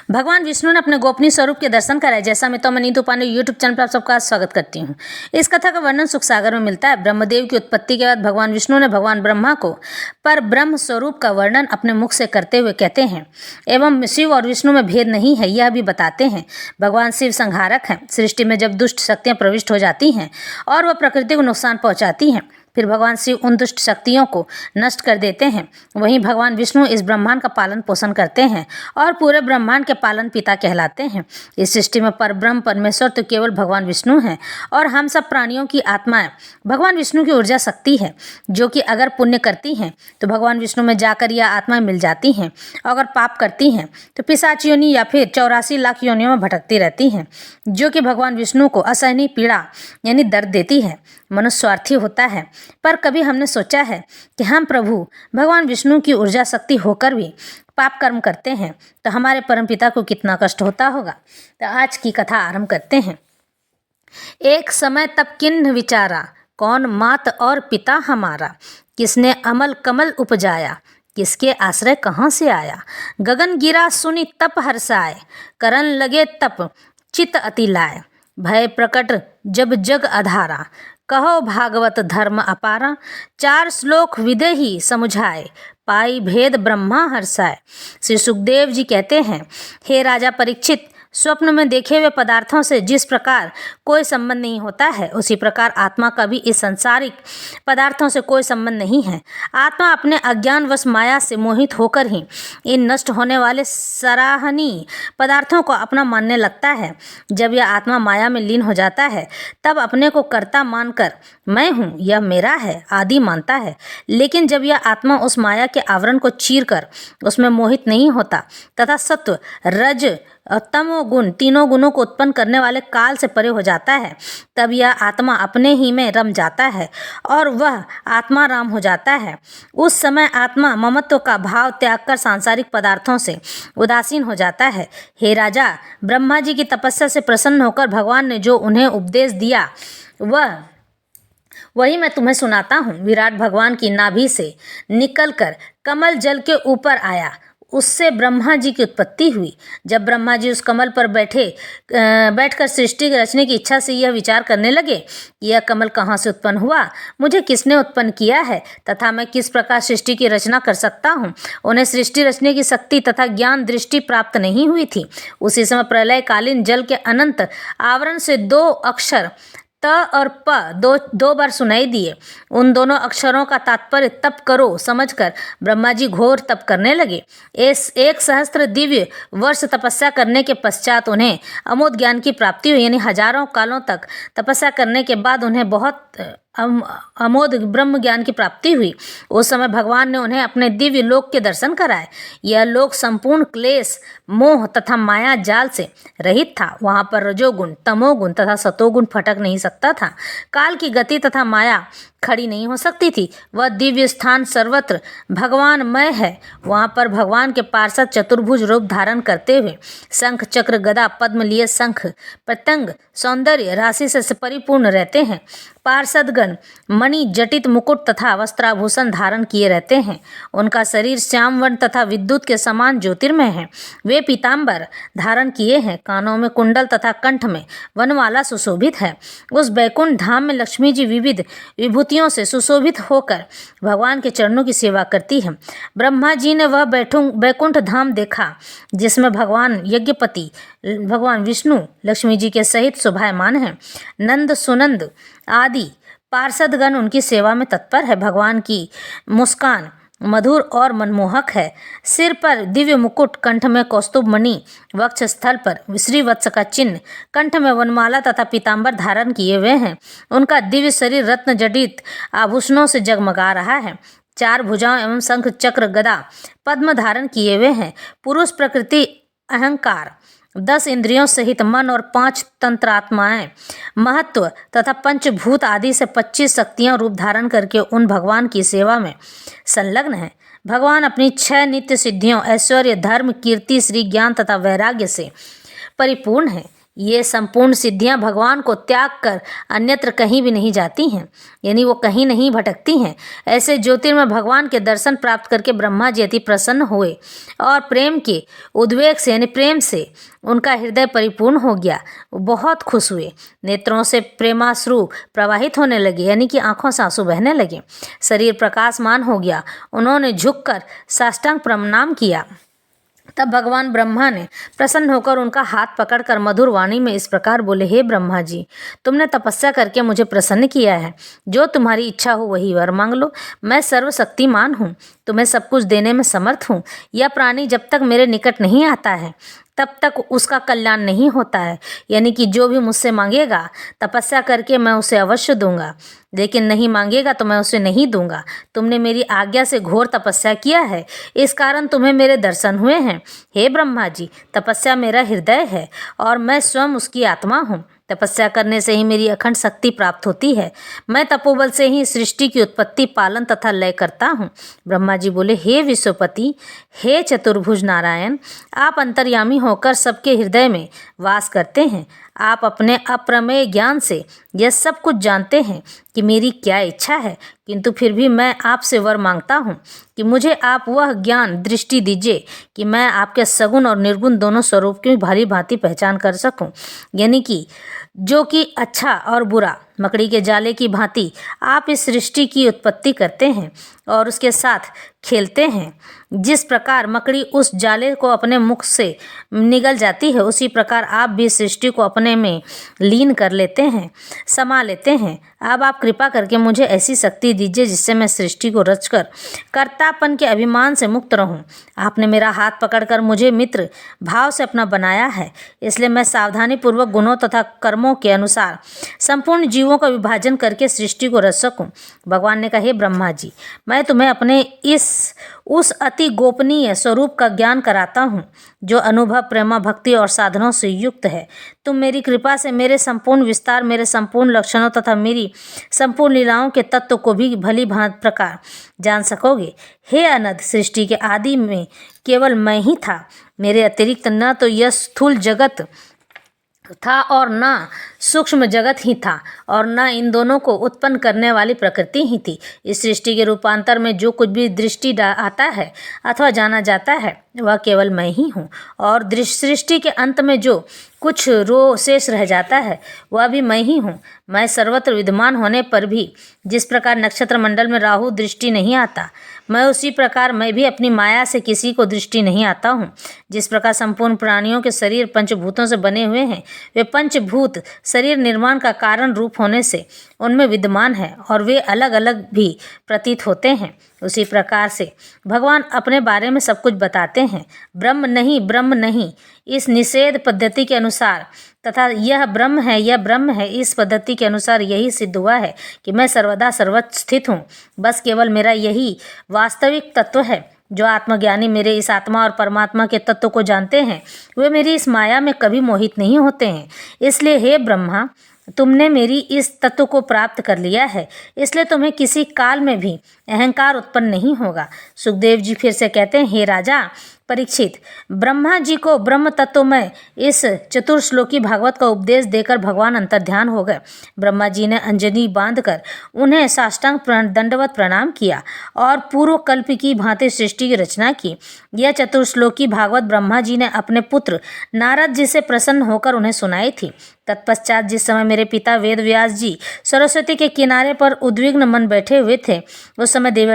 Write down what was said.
भगवान विष्णु ने अपने गोपनीय स्वरूप के दर्शन कराए। जैसा मैं नीतू पांडे यूट्यूब चैनल पर आप सबका स्वागत करती हूँ। इस कथा का वर्णन सुख सागर में मिलता है। ब्रह्मदेव की उत्पत्ति के बाद भगवान विष्णु ने भगवान ब्रह्मा को पर ब्रह्म स्वरूप का वर्णन अपने मुख से करते हुए कहते हैं एवं शिव और विष्णु में भेद नहीं है यह भी बताते हैं। भगवान शिव संहारक हैं। सृष्टि में जब दुष्ट शक्तियाँ प्रविष्ट हो जाती हैं और वह प्रकृति को नुकसान पहुँचाती हैं, फिर भगवान शिव उन दुष्ट शक्तियों को नष्ट कर देते हैं। वहीं भगवान विष्णु इस ब्रह्मांड का पालन पोषण करते हैं और पूरे ब्रह्मांड के पालन पिता कहलाते हैं। इस सृष्टि में परब्रह्म परमेश्वर तो केवल भगवान विष्णु हैं और हम सब प्राणियों की आत्माएं भगवान विष्णु की ऊर्जा शक्ति है, जो कि अगर पुण्य करती हैं तो भगवान विष्णु में जाकर यह आत्माएं मिल जाती हैं, अगर पाप करती हैं तो पिशाच योनि या फिर 84 लाख योनियों में भटकती रहती हैं, जो कि भगवान विष्णु को असहनीय पीड़ा यानी दर्द देती है। मनुष्य स्वार्थी होता है, पर कभी हमने सोचा है कि हम प्रभु भगवान विष्णु की ऊर्जा शक्ति होकर भी पाप कर्म करते हैं तो हमारे परमपिता को कितना कष्ट होता होगा। तो आज की कथा आरंभ करते हैं। एक समय तब किन्ह विचारा, कौन मात और पिता हमारा, किसने अमल कमल उपजाया, किसके आश्रय कहाँ से आया। गगन गिरा सुनी तप हर्षाए, करन लगे तप चित अति लाए। भय प्रकट जब जग अधारा, कहो भागवत धर्म अपारा। 4 श्लोक विदेही समुझाए, पाई भेद ब्रह्मा हर्षाए। श्री सुखदेव जी कहते हैं, हे राजा परीक्षित, स्वप्न में देखे हुए पदार्थों से जिस प्रकार कोई संबंध नहीं होता है, उसी प्रकार आत्मा का भी इस सांसारिक पदार्थों से कोई संबंध नहीं है। आत्मा अपने अज्ञानवश माया से मोहित होकर ही इन नष्ट होने वाले सराहनीय पदार्थों को अपना मानने लगता है। जब यह आत्मा माया में लीन हो जाता है तब अपने को कर्ता मानकर मैं हूँ, यह मेरा है आदि मानता है। लेकिन जब यह आत्मा उस माया के आवरण को चीरकर उसमें मोहित नहीं होता तथा सत्व रज तमो गुण तीनों गुणों को उत्पन्न करने वाले काल से परे हो जाता है, तब यह आत्मा अपने ही में रम जाता है और वह आत्मा राम हो जाता है। उस समय आत्मा ममत्व का भाव त्याग कर सांसारिक पदार्थों से उदासीन हो जाता है। हे राजा, ब्रह्मा जी की तपस्या से प्रसन्न होकर भगवान ने जो उन्हें उपदेश दिया वही मैं तुम्हें सुनाता हूँ। विराट भगवान की नाभि से निकलकर कमल जल के ऊपर आया, उससे ब्रह्मा जी की उत्पत्ति हुई। जब ब्रह्मा जी उस कमल पर बैठकर सृष्टि रचने की इच्छा से यह विचार करने लगे कि यह कमल कहाँ से उत्पन्न हुआ, मुझे किसने उत्पन्न किया है तथा मैं किस प्रकार सृष्टि की रचना कर सकता हूँ। उन्हें सृष्टि रचने की शक्ति तथा ज्ञान दृष्टि प्राप्त नहीं हुई थी। उसी समय प्रलयकालीन जल के अनंत आवरण से 2 अक्षर त और प दो बार सुनाई दिए। उन दोनों अक्षरों का तात्पर्य तप करो समझकर ब्रह्मा जी घोर तप करने लगे। 1 सहस्त्र दिव्य वर्ष तपस्या करने के पश्चात उन्हें अमोघ ज्ञान की प्राप्ति हुई, यानी हजारों कालों तक तपस्या करने के बाद उन्हें बहुत अमोघ ब्रह्म ज्ञान की प्राप्ति हुई। उस समय भगवान ने उन्हें अपने दिव्य लोक के दर्शन कराए। यह लोक संपूर्ण क्लेश मोह तथा माया जाल से रहित था। वहाँ पर रजोगुण तमोगुण तथा सतोगुण फटक नहीं सकता था। काल की गति तथा माया खड़ी नहीं हो सकती थी। वह दिव्य स्थान सर्वत्र भगवानमय है। वहाँ पर भगवान के पार्षद चतुर्भुज रूप धारण करते हुए शंख चक्र गदा पद्म लिए शंख पतंग सौंदर्य राशि से परिपूर्ण रहते हैं। पार्षदगण मणि जटित मुकुट तथा वस्त्राभूषण धारण किए रहते हैं। उनका शरीर श्याम वर्ण तथा विद्युत के समान ज्योतिर्मय है। वे पीताम्बर धारण किए हैं। कानों में कुंडल तथा कंठ में वनमाला सुशोभित है। उस बैकुंठ धाम में लक्ष्मी जी विविध विभूतियों से सुशोभित होकर भगवान के चरणों की सेवा करती है। ब्रह्मा जी ने वह बैकुंठ धाम देखा जिसमें भगवान यज्ञपति भगवान विष्णु लक्ष्मी जी के सहित शोभायमान है। नंद सुनंद आदि पार्षदगण उनकी सेवा में तत्पर है। भगवान की मुस्कान मधुर और मनमोहक है। सिर पर दिव्य मुकुट, कंठ में कौस्तुभ मणि, वक्ष स्थल पर श्रीवत्स का चिन्ह, कंठ में वनमाला तथा पीताम्बर धारण किए हुए हैं। उनका दिव्य शरीर रत्न जडित आभूषणों से जगमगा रहा है। 4 भुजाओं एवं शंख चक्र गदा पद्म धारण किए हुए हैं। पुरुष प्रकृति अहंकार 10 इंद्रियों सहित मन और 5 तंत्रात्माएं महत्व तथा पंचभूत आदि से 25 शक्तियां रूप धारण करके उन भगवान की सेवा में संलग्न है। भगवान अपनी 6 नित्य सिद्धियों ऐश्वर्य धर्म कीर्ति श्री ज्ञान तथा वैराग्य से परिपूर्ण है। ये संपूर्ण सिद्धियां भगवान को त्याग कर अन्यत्र कहीं भी नहीं जाती हैं, यानी वो कहीं नहीं भटकती हैं। ऐसे ज्योतिर्मय भगवान के दर्शन प्राप्त करके ब्रह्मा जी अति प्रसन्न हुए और प्रेम के उद्वेग से यानी प्रेम से उनका हृदय परिपूर्ण हो गया। वो बहुत खुश हुए, नेत्रों से प्रेमाश्रु प्रवाहित होने लगे, यानी कि आंखों से आंसू बहने लगे, शरीर प्रकाशमान हो गया। उन्होंने झुककर साष्टांग प्रणाम किया। तब भगवान ब्रह्मा ने प्रसन्न होकर उनका हाथ पकड़कर मधुर वाणी में इस प्रकार बोले, हे ब्रह्मा जी, तुमने तपस्या करके मुझे प्रसन्न किया है। जो तुम्हारी इच्छा हो वही वर मांग लो। मैं सर्वशक्तिमान हूँ, तुम्हें सब कुछ देने में समर्थ हूँ। यह प्राणी जब तक मेरे निकट नहीं आता है तब तक उसका कल्याण नहीं होता है, यानी कि जो भी मुझसे मांगेगा तपस्या करके मैं उसे अवश्य दूंगा, लेकिन नहीं मांगेगा तो मैं उसे नहीं दूंगा। तुमने मेरी आज्ञा से घोर तपस्या किया है, इस कारण तुम्हें मेरे दर्शन हुए हैं। हे ब्रह्मा जी, तपस्या मेरा हृदय है और मैं स्वयं उसकी आत्मा हूँ। तपस्या करने से ही मेरी अखंड शक्ति प्राप्त होती है। मैं तपोबल से ही सृष्टि की उत्पत्ति, पालन तथा लय करता हूँ। ब्रह्मा जी बोले, हे विश्वपति, हे चतुर्भुज नारायण, आप अंतर्यामी होकर सबके हृदय में वास करते हैं। आप अपने अप्रमेय ज्ञान से यह सब कुछ जानते हैं कि मेरी क्या इच्छा है, किंतु फिर भी मैं आपसे वर मांगता हूँ कि मुझे आप वह ज्ञान दृष्टि दीजिए कि मैं आपके सगुण और निर्गुण दोनों स्वरूप की भली भांति पहचान कर सकूं। यानी कि जो कि अच्छा और बुरा मकड़ी के जाले की भांति आप इस सृष्टि की उत्पत्ति करते हैं और उसके साथ खेलते हैं। जिस प्रकार मकड़ी उस जाले को अपने मुख से निगल जाती है, उसी प्रकार आप भी सृष्टि को अपने में लीन कर लेते हैं, समा लेते हैं। अब आप कृपा करके मुझे ऐसी शक्ति दीजिए जिससे मैं सृष्टि को रचकर कर्तापन के अभिमान से मुक्त रहूं। आपने मेरा हाथ पकड़कर मुझे मित्र भाव से अपना बनाया है, इसलिए मैं सावधानी पूर्वक गुणों तथा कर्मों के अनुसार संपूर्ण जीवों का विभाजन करके सृष्टि को रच सकूं। भगवान ने कहा, हे ब्रह्मा जी, मैं तुम्हें अपने उस अति गोपनीय स्वरूप का ज्ञान कराता हूँ जो अनुभव, प्रेमा, भक्ति और साधनों से युक्त है। तुम मेरी कृपा से मेरे संपूर्ण विस्तार, मेरे संपूर्ण लक्षणों तथा मेरी संपूर्ण लीलाओं के तत्व को भी भली भांति प्रकार जान सकोगे। हे अनंत, सृष्टि के आदि में केवल मैं ही था, मेरे अतिरिक्त न तो यह स्थूल जगत था और न सूक्ष्म जगत ही था और न इन दोनों को उत्पन्न करने वाली प्रकृति ही थी। इस सृष्टि के रूपांतर में जो कुछ भी दृष्टि आता है अथवा जाना जाता है वह केवल मैं ही हूँ, और सृष्टि के अंत में जो कुछ शेष रह जाता है वह भी मैं ही हूँ। मैं सर्वत्र विद्यमान होने पर भी जिस प्रकार नक्षत्र मंडल में राहु दृष्टि नहीं आता, मैं उसी प्रकार मैं भी अपनी माया से किसी को दृष्टि नहीं आता हूँ। जिस प्रकार संपूर्ण प्राणियों के शरीर पंचभूतों से बने हुए हैं, वे पंचभूत शरीर निर्माण का कारण रूप होने से उनमें विद्यमान है और वे अलग अलग भी प्रतीत होते हैं, उसी प्रकार से भगवान अपने बारे में सब कुछ बताते हैं। ब्रह्म नहीं इस निषेध पद्धति के अनुसार तथा यह ब्रह्म है, यह ब्रह्म है, इस पद्धति के अनुसार यही सिद्ध हुआ है कि मैं सर्वदा सर्वत्र स्थित हूँ। बस केवल मेरा यही वास्तविक तत्व है। जो आत्मज्ञानी मेरे इस आत्मा और परमात्मा के तत्व को जानते हैं वे मेरी इस माया में कभी मोहित नहीं होते हैं। इसलिए हे ब्रह्मा, तुमने मेरी इस तत्व को प्राप्त कर लिया है, इसलिए तुम्हें किसी काल में भी अहंकार उत्पन्न नहीं होगा। सुखदेव जी फिर से कहते हैं, हे राजा परीक्षित, ब्रह्मा जी को ब्रह्म तत्व में इस चतुर्श्लोकी भागवत का उपदेश देकर भगवान अंतर्ध्यान हो गए। ब्रह्मा जी ने अंजनी बांधकर उन्हें साष्टांग दंडवत प्रणाम किया और पूर्व कल्प की भांति सृष्टि की रचना की। यह चतुर्श्लोकी भागवत ब्रह्मा जी ने अपने पुत्र नारद जी से प्रसन्न होकर उन्हें सुनाई थी। तत्पश्चात जिस समय मेरे पिता वेद व्यास जी सरस्वती के किनारे पर उद्विग्न मन बैठे हुए थे, उस समय देव